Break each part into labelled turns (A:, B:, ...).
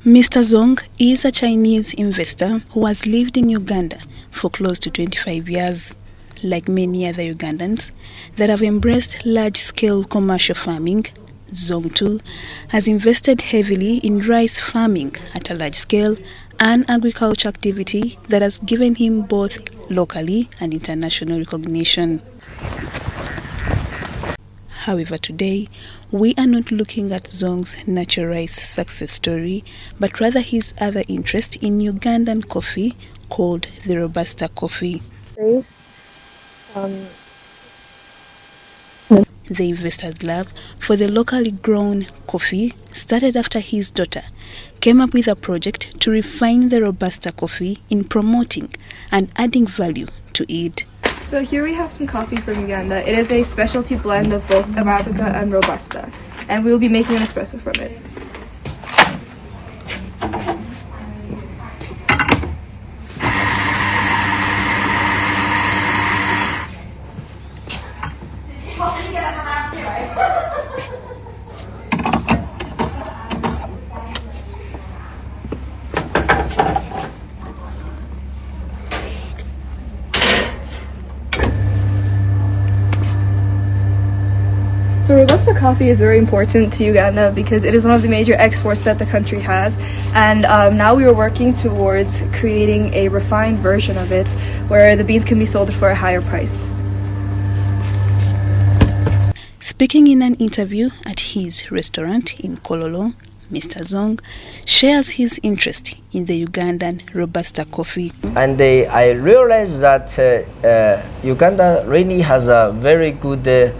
A: Mr. Zong is a Chinese investor who has lived in Uganda for close to 25 years. Like many other Ugandans that have embraced large-scale commercial farming, Zong too has invested heavily in rice farming at a large scale, an agriculture activity that has given him both locally and international recognition. However, today, we are not looking at Zong's natural rice success story, but rather his other interest in Ugandan coffee called the Robusta coffee. The investor's love for the locally grown coffee started after his daughter came up with a project to refine the Robusta coffee in promoting and adding value to it.
B: So here we have some coffee from Uganda. It is a specialty blend of both Arabica and Robusta, and we will be making an espresso from it. So Robusta coffee is very important to Uganda because it is one of the major exports that the country has, and now we are working towards creating a refined version of it where the beans can be sold for a higher price.
A: Speaking in an interview at his restaurant in Kololo, Mr. Zong shares his interest in the Ugandan Robusta coffee.
C: And I realized that Uganda really has a very good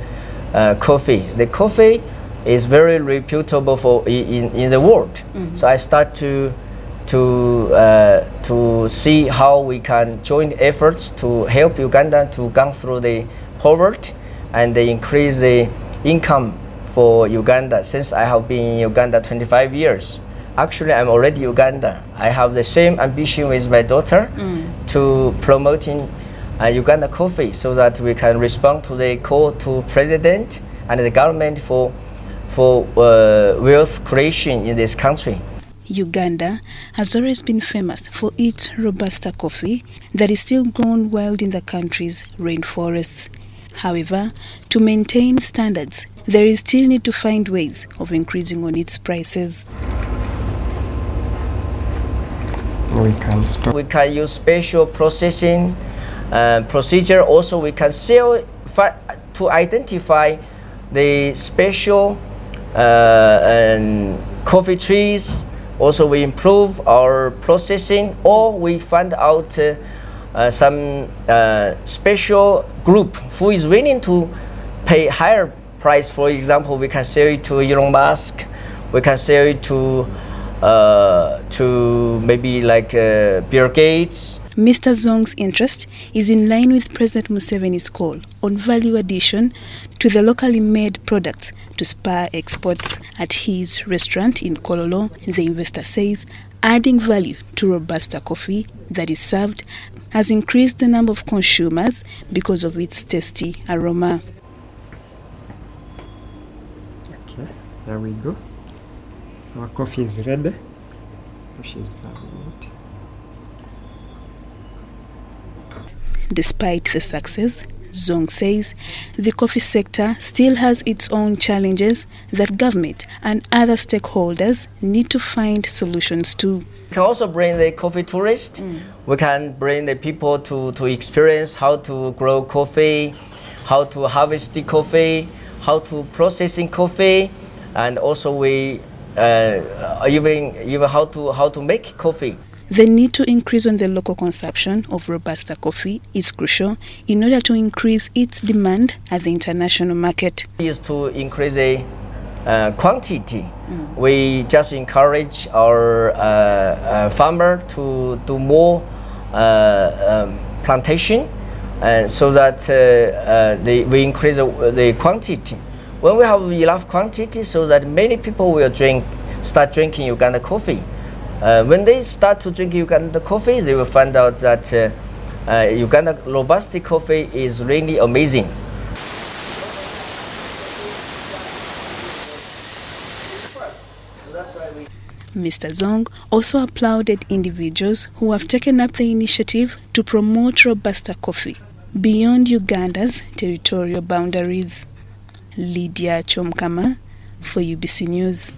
C: coffee. The coffee is very reputable in the world. Mm-hmm. So I start to see how we can join efforts to help Uganda to go through the poverty and increase the income for Uganda. Since I have been in Uganda 25 years, actually I'm already Uganda. I have the same ambition with my daughter to promoting Uganda coffee so that we can respond to the call to president and the government for wealth creation in this country.
A: Uganda has always been famous for its Robusta coffee that is still grown wild in the country's rainforests. However, to maintain standards, there is still need to find ways of increasing on its prices.
C: We can use special processing procedure. Also, we can sell to identify the special coffee trees. Also, we improve our processing, or we find out some special group who is willing to pay higher price. For example, we can sell it to Elon Musk. We can sell it to maybe like Bill Gates.
A: Mr. Zong's interest is in line with President Museveni's call on value addition to the locally made products to spur exports. At his restaurant in Kololo, the investor says adding value to Robusta coffee that is served has increased the number of consumers because of its tasty aroma.
D: Okay, there we go. Our coffee is ready. So she's serving it.
A: Despite the success, Zong says the coffee sector still has its own challenges that government and other stakeholders need to find solutions to.
C: We can also bring the coffee tourists. We can bring the people to experience how to grow coffee, how to harvest the coffee, how to processing coffee, and also we even how to make coffee.
A: The need to increase on the local consumption of Robusta coffee is crucial in order to increase its demand at the international market.
C: Is to increase the quantity. We just encourage our farmer to do more plantation, so that we increase the quantity. When we have enough quantity, so that many people will start drinking Uganda coffee. When they start to drink Uganda coffee, they will find out that Uganda Robusta coffee is really amazing.
A: Mr. Zong also applauded individuals who have taken up the initiative to promote Robusta coffee beyond Uganda's territorial boundaries. Lydia Chomkama for UBC News.